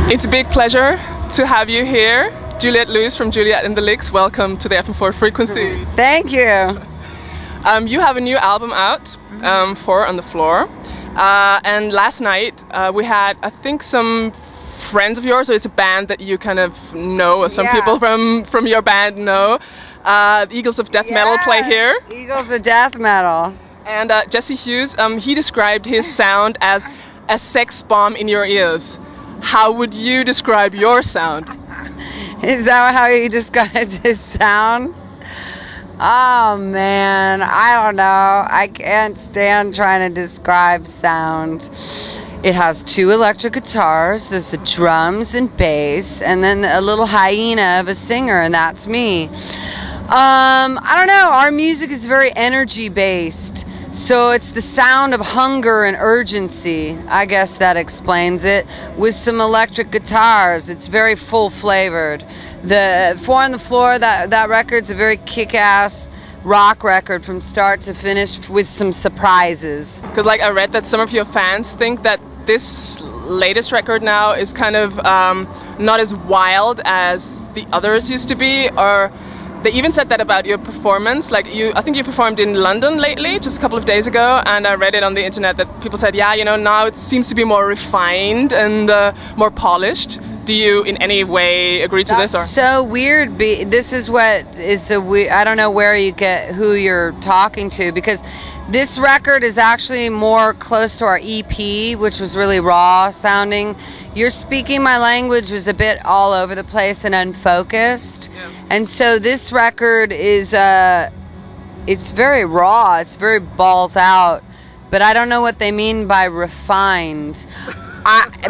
It's a big pleasure to have you here. Juliette Lewis from Juliette and the Licks. Welcome to the FM4 frequency. Thank you. You have a new album out, 4 on the Floor. And last night we had, I think, some friends of yours, or it's a band that you kind of know, or some people from your band know. The Eagles of Death Metal play here. Eagles of Death Metal. And Jesse Hughes, he described his sound as a sex bomb in your ears. How would you describe your sound? Is that how he describes his sound? Oh man, I don't know. I can't stand trying to describe sound. It has 2 electric guitars, there's the drums and bass, and then a little hyena of a singer, and that's me. I don't know, our music is very energy based. So it's the sound of hunger and urgency. I guess that explains it. With some electric guitars, it's very full flavored. The 4 on the Floor, that record's a very kick-ass rock record from start to finish with some surprises. Because like I read that some of your fans think that this latest record now is kind of not as wild as the others used to be, or they even said that about your performance. Like I think you performed in London lately, just a couple of days ago, and I read it on the internet that people said, yeah, you know, now it seems to be more refined and more polished. Do you in any way agree to this? Or? So weird. This is what is the I don't know where you get who you're talking to, because this record is actually more close to our EP, which was really raw sounding. Your Speaking My Language was a bit all over the place and unfocused. Yeah. And so this record is, it's very raw, it's very balls out, but I don't know what they mean by refined.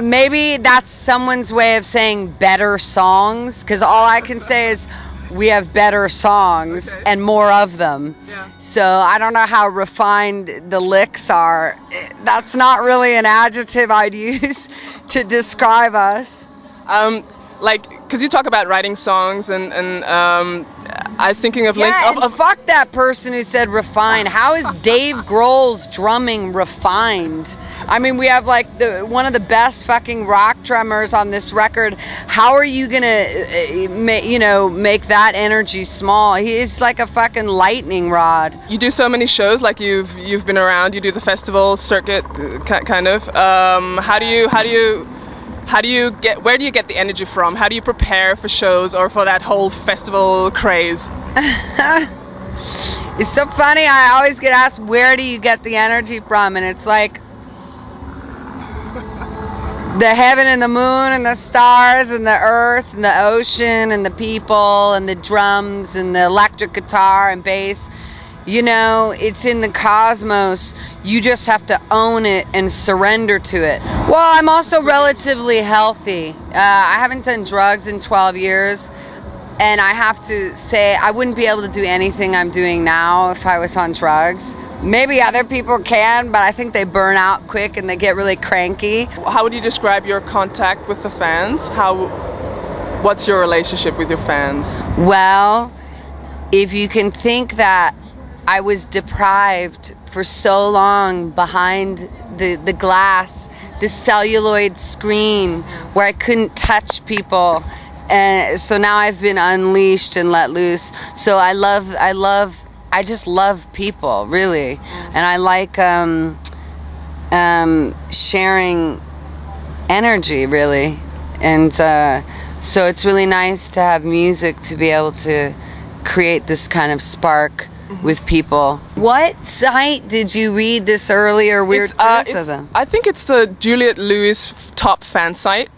Maybe that's someone's way of saying better songs, because all I can say is we have better songs and more of them. Yeah. So I don't know how refined the licks are. That's not really an adjective I'd use to describe us. Like, because you talk about writing songs, and I was thinking of... fuck that person who said refined. How is Dave Grohl's drumming refined? I mean, we have like one of the best fucking rock drummers on this record. How are you gonna, make that energy small? He is like a fucking lightning rod. You do so many shows, like you've been around. You do the festival circuit, kind of. Where do you get the energy from? How do you prepare for shows or for that whole festival craze? It's so funny. I always get asked, where do you get the energy from? And it's like the heaven and the moon and the stars and the earth and the ocean and the people and the drums and the electric guitar and bass. You know, it's in the cosmos. You just have to own it and surrender to it. Well, I'm also relatively healthy. I haven't done drugs in 12 years. And I have to say, I wouldn't be able to do anything I'm doing now if I was on drugs. Maybe other people can, but I think they burn out quick and they get really cranky. How would you describe your contact with the fans? What's your relationship with your fans? Well, if you can think that I was deprived for so long behind the glass, the celluloid screen where I couldn't touch people, and so now I've been unleashed and let loose. So I just love people, really, and I like sharing energy, really, and so it's really nice to have music to be able to create this kind of spark with people. What site did you read this earlier weird criticism? I think it's the Juliette Lewis top fan site.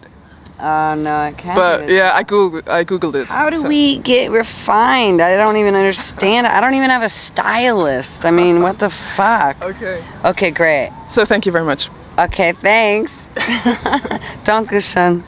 Oh no, I can't. But yeah, I googled it. How do we get refined? I don't even understand. I don't even have a stylist. I mean, what the fuck? Okay. Okay, great. So thank you very much. Okay, thanks. Dankeschön.